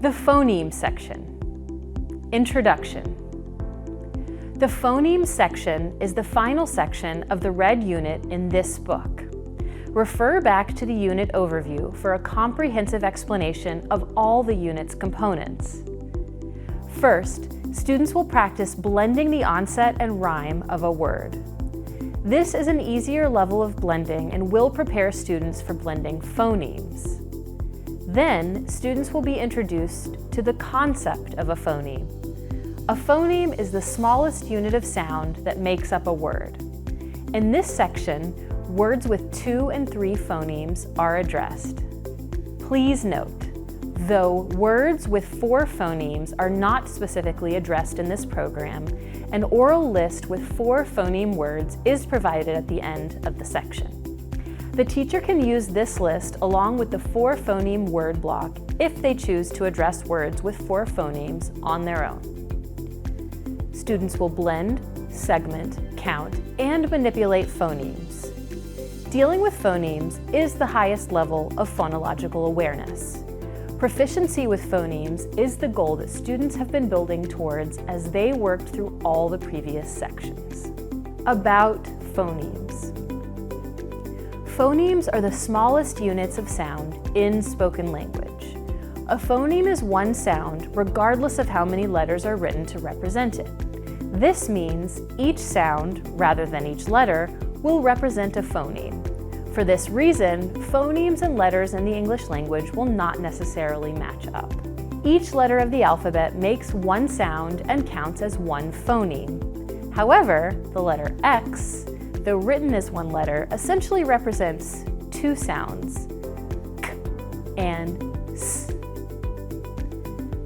The phoneme section. Introduction. The phoneme section is the final section of the read unit in this book. Refer back to the unit overview for a comprehensive explanation of all the unit's components. First, students will practice blending the onset and rhyme of a word. This is an easier level of blending and will prepare students for blending phonemes. Then, students will be introduced to the concept of a phoneme. A phoneme is the smallest unit of sound that makes up a word. In this section, words with 2 and 3 phonemes are addressed. Please note, though words with 4 phonemes are not specifically addressed in this program, an oral list with 4 phoneme words is provided at the end of the section. The teacher can use this list along with the 4 phoneme word block if they choose to address words with 4 phonemes on their own. Students will blend, segment, count, and manipulate phonemes. Dealing with phonemes is the highest level of phonological awareness. Proficiency with phonemes is the goal that students have been building towards as they worked through all the previous sections. About phonemes. Phonemes are the smallest units of sound in spoken language. A phoneme is one sound regardless of how many letters are written to represent it. This means each sound, rather than each letter, will represent a phoneme. For this reason, phonemes and letters in the English language will not necessarily match up. Each letter of the alphabet makes one sound and counts as one phoneme. However, the letter X, though written as one letter, essentially represents 2 sounds, K and S.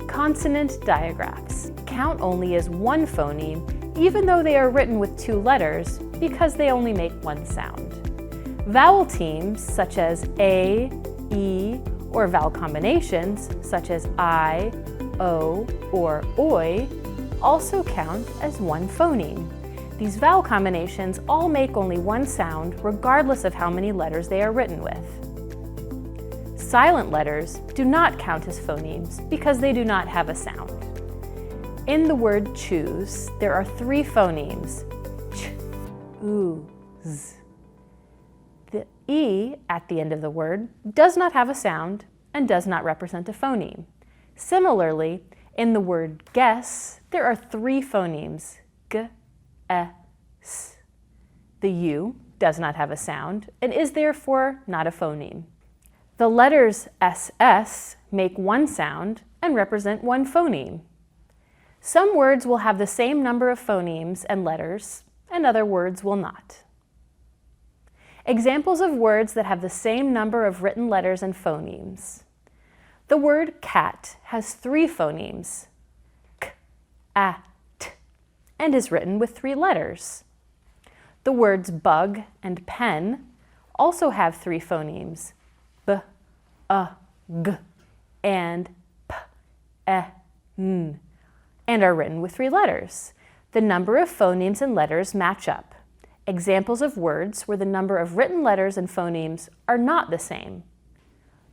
Consonant digraphs count only as one phoneme, even though they are written with 2 letters, because they only make one sound. Vowel teams, such as A, E, or vowel combinations, such as I, O, or OI, also count as one phoneme. These vowel combinations all make only one sound, regardless of how many letters they are written with. Silent letters do not count as phonemes because they do not have a sound. In the word choose, there are 3 phonemes, ch, oo, z. The E at the end of the word does not have a sound and does not represent a phoneme. Similarly, in the word guess, there are 3 phonemes, g, e, s. The U does not have a sound and is therefore not a phoneme. The letters SS make one sound and represent one phoneme. Some words will have the same number of phonemes and letters, and other words will not. Examples of words that have the same number of written letters and phonemes. The word cat has 3 phonemes, k, a, t, and is written with 3 letters. The words bug and pen also have 3 phonemes, b, g, and p, e, n, and are written with 3 letters. The number of phonemes and letters match up. Examples of words where the number of written letters and phonemes are not the same.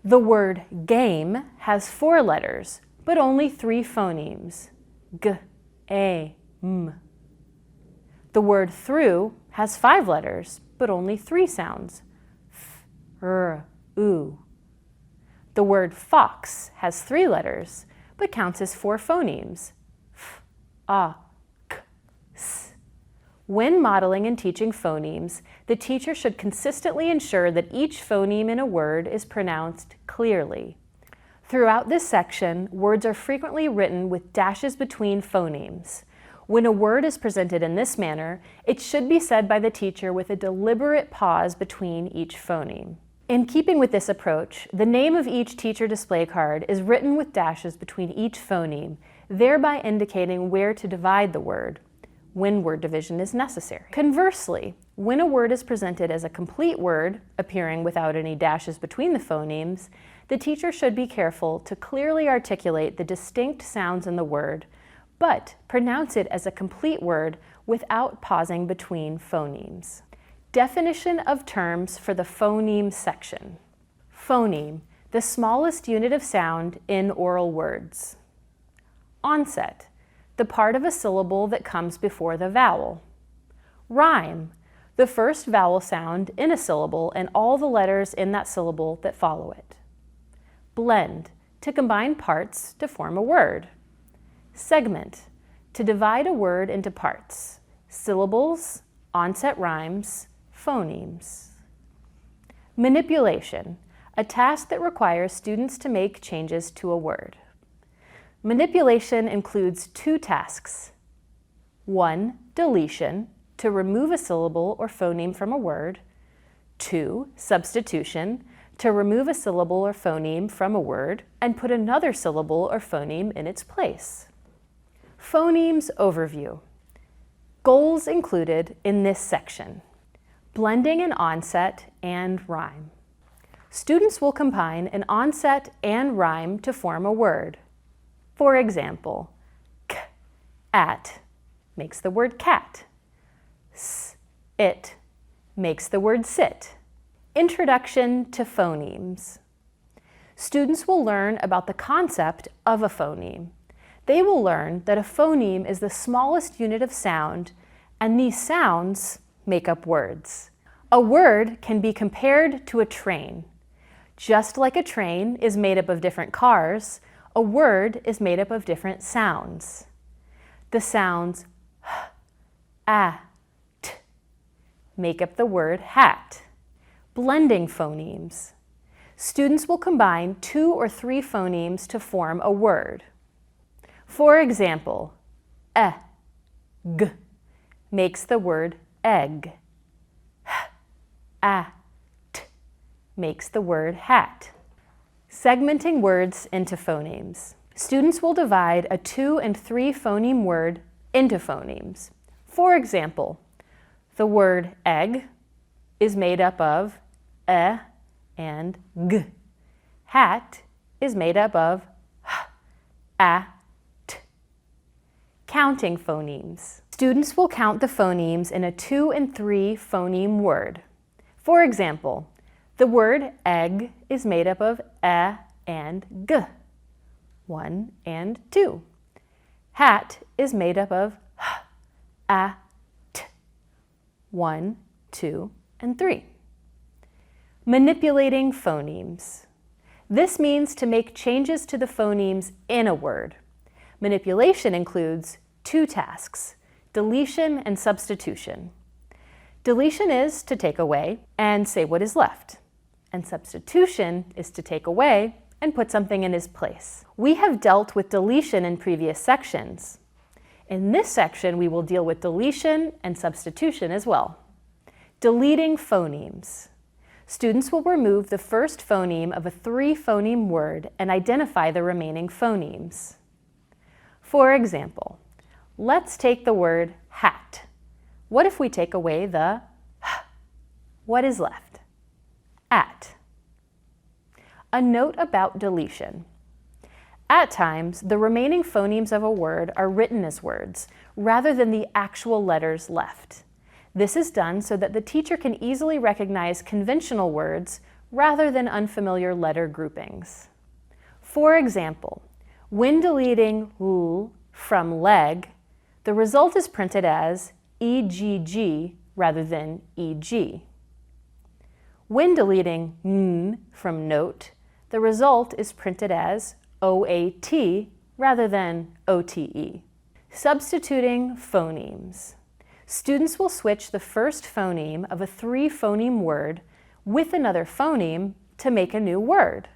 The word game has 4 letters, but only 3 phonemes, g, a, m. The word through has 5 letters, but only 3 sounds, f, r, u. The word fox has 3 letters, but counts as 4 phonemes, f, a, k, s. When modeling and teaching phonemes, the teacher should consistently ensure that each phoneme in a word is pronounced clearly. Throughout this section, words are frequently written with dashes between phonemes. When a word is presented in this manner, it should be said by the teacher with a deliberate pause between each phoneme. In keeping with this approach, the name of each teacher display card is written with dashes between each phoneme, thereby indicating where to divide the word, when word division is necessary. Conversely, when a word is presented as a complete word, appearing without any dashes between the phonemes, the teacher should be careful to clearly articulate the distinct sounds in the word, but pronounce it as a complete word without pausing between phonemes. Definition of terms for the phoneme section. Phoneme, the smallest unit of sound in oral words. Onset, the part of a syllable that comes before the vowel. Rhyme, the first vowel sound in a syllable and all the letters in that syllable that follow it. Blend, to combine parts to form a word. Segment, to divide a word into parts. Syllables, onset rhymes, phonemes. Manipulation, a task that requires students to make changes to a word. Manipulation includes two tasks. 1. Deletion, to remove a syllable or phoneme from a word. 2. Substitution, to remove a syllable or phoneme from a word and put another syllable or phoneme in its place. Phonemes overview. Goals included in this section. Blending an onset and rhyme. Students will combine an onset and rhyme to form a word. For example, at makes the word cat. It makes the word sit. Introduction to phonemes. Students will learn about the concept of a phoneme. They will learn that a phoneme is the smallest unit of sound, and these sounds make up words. A word can be compared to a train. Just like a train is made up of different cars, a word is made up of different sounds. The sounds t make up the word hat. Blending phonemes. Students will combine 2 or 3 phonemes to form a word. For example, g makes the word egg. T makes the word hat. Segmenting words into phonemes. Students will divide a 2 and 3 phoneme word into phonemes. For example, the word egg is made up of and g. Hat is made up of t. Counting phonemes. Students will count the phonemes in a 2 and 3 phoneme word. For example, the word egg is made up of and g. 1 and 2. Hat is made up of t. 1, 2, and 3. Manipulating phonemes. This means to make changes to the phonemes in a word. Manipulation includes 2 tasks, deletion and substitution. Deletion is to take away and say what is left, and substitution is to take away and put something in its place. We have dealt with deletion in previous sections. In this section, we will deal with deletion and substitution as well. Deleting phonemes. Students will remove the first phoneme of a 3-phoneme word and identify the remaining phonemes. For example, let's take the word hat. What if we take away the h? What is left? At. A note about deletion. At times, the remaining phonemes of a word are written as words, rather than the actual letters left. This is done so that the teacher can easily recognize conventional words rather than unfamiliar letter groupings. For example, when deleting l from leg, the result is printed as egg rather than eg. When deleting n from note, the result is printed as oat rather than ote. Substituting phonemes. Students will switch the first phoneme of a 3-phoneme word with another phoneme to make a new word.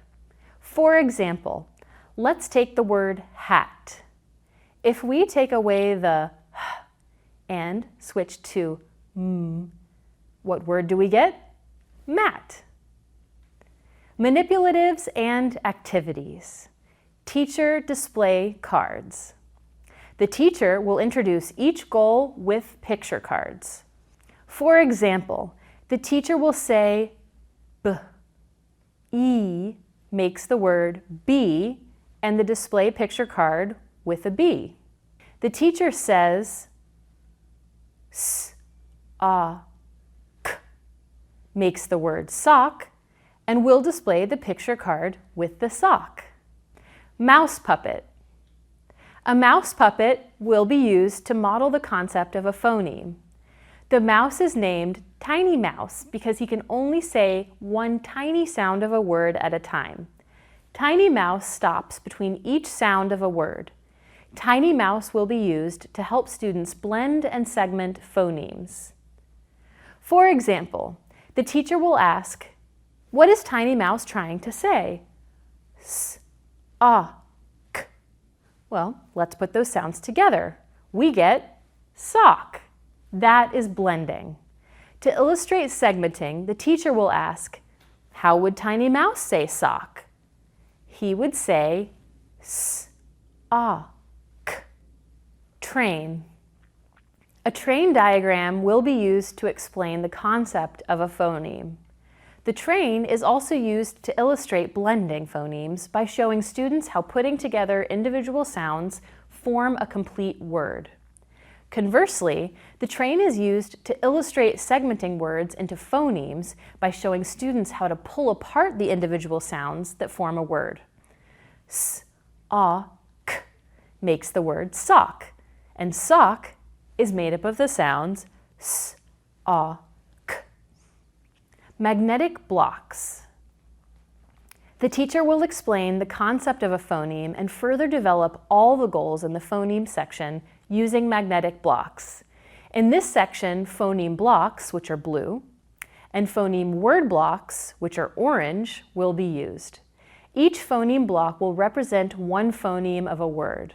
For example, let's take the word hat. If we take away the h and switch to m, what word do we get? Mat. Manipulatives and activities. Teacher display cards. The teacher will introduce each goal with picture cards. For example, the teacher will say b. E makes the word be and the display picture card with a B. The teacher says s, a, k makes the word sock And we'll display the picture card with the sock. Mouse puppet. A mouse puppet will be used to model the concept of a phoneme. The mouse is named Tiny Mouse because he can only say one tiny sound of a word at a time. Tiny Mouse stops between each sound of a word. Tiny Mouse will be used to help students blend and segment phonemes. For example, the teacher will ask, "What is Tiny Mouse trying to say?" S, ah, k. Well, let's put those sounds together. We get sock. That is blending. To illustrate segmenting, the teacher will ask, "How would Tiny Mouse say sock?" He would say s, ah, k. Train. A train diagram will be used to explain the concept of a phoneme. The train is also used to illustrate blending phonemes by showing students how putting together individual sounds form a complete word. Conversely, the train is used to illustrate segmenting words into phonemes by showing students how to pull apart the individual sounds that form a word. S, ah, k makes the word sock, and sock is made up of the sounds s, ah, k. Magnetic blocks. The teacher will explain the concept of a phoneme and further develop all the goals in the phoneme section using magnetic blocks. In this section, phoneme blocks, which are blue, and phoneme word blocks, which are orange, will be used. Each phoneme block will represent one phoneme of a word.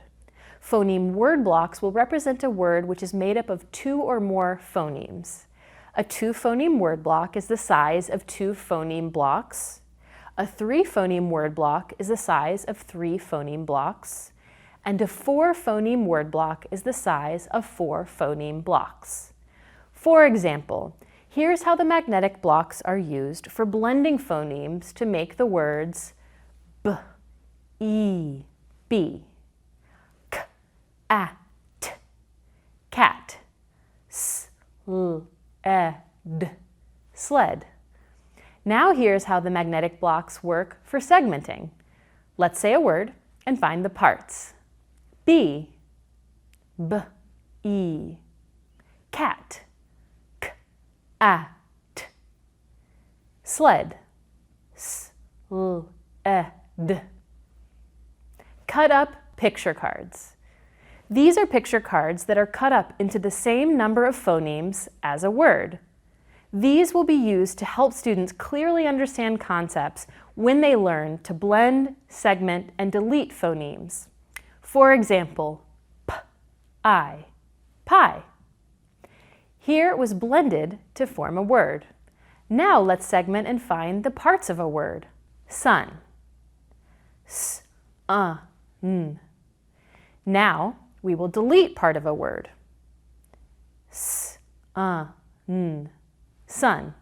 Phoneme word blocks will represent a word which is made up of two or more phonemes. A 2-phoneme word block is the size of 2 phoneme blocks. A 3-phoneme word block is the size of 3 phoneme blocks. And a 4-phoneme word block is the size of 4 phoneme blocks. For example, here's how the magnetic blocks are used for blending phonemes to make the words b, e, b, k, a, t, cat, s, l, e, d, sled. Now here's how the magnetic blocks work for segmenting. Let's say a word and find the parts. B, b, e, cat, k, a, t, sled, s, l, e, d. Cut up picture cards. These are picture cards that are cut up into the same number of phonemes as a word. These will be used to help students clearly understand concepts when they learn to blend, segment, and delete phonemes. For example, p, I, pie. Here it was blended to form a word. Now let's segment and find the parts of a word. Sun. S, n. Now we will delete part of a word. S, n. Sun.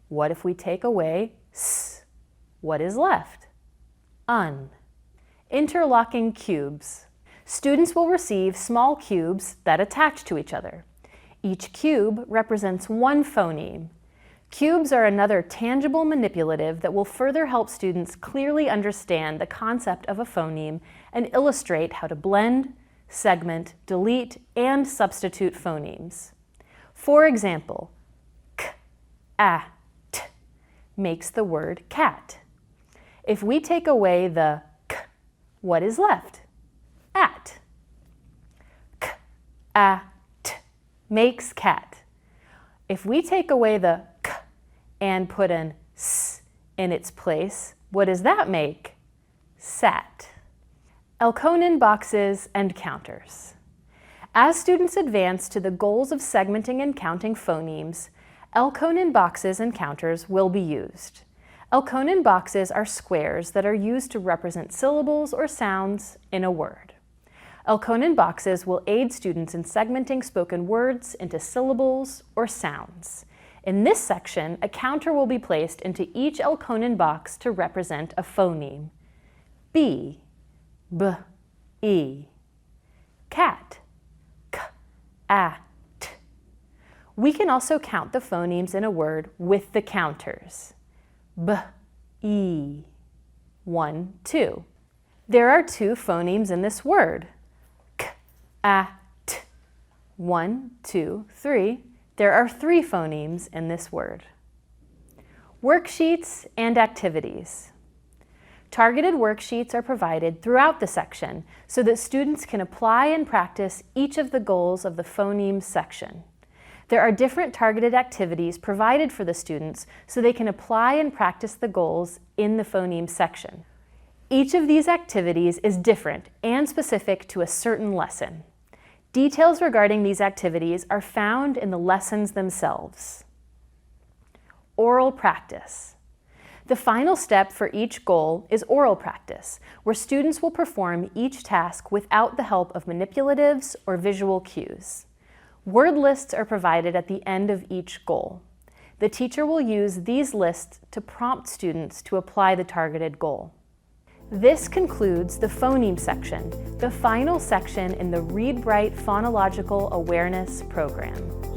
What if we take away s? What is left? Un. Interlocking cubes. Students will receive small cubes that attach to each other. Each cube represents one phoneme. Cubes are another tangible manipulative that will further help students clearly understand the concept of a phoneme and illustrate how to blend, segment, delete, and substitute phonemes. For example, k, a, t makes the word cat. If we take away the k, what is left? At. K, a, t makes cat. If we take away the k and put an s in its place, what does that make? Sat. Elkonin boxes and counters. As students advance to the goals of segmenting and counting phonemes, Elkonin boxes and counters will be used. Elkonin boxes are squares that are used to represent syllables or sounds in a word. Elkonin boxes will aid students in segmenting spoken words into syllables or sounds. In this section, a counter will be placed into each Elkonin box to represent a phoneme. B, b, e. Cat, k, a, t. We can also count the phonemes in a word with the counters. B, E. 1, 2. There are 2 phonemes in this word. K, A, T. 1, 2, 3. There are 3 phonemes in this word. Worksheets and activities. Targeted worksheets are provided throughout the section so that students can apply and practice each of the goals of the phonemes section. There are different targeted activities provided for the students so they can apply and practice the goals in the phonemes section. Each of these activities is different and specific to a certain lesson. Details regarding these activities are found in the lessons themselves. Oral practice. The final step for each goal is oral practice, where students will perform each task without the help of manipulatives or visual cues. Word lists are provided at the end of each goal. The teacher will use these lists to prompt students to apply the targeted goal. This concludes the phoneme section, the final section in the ReadBright Phonological Awareness program.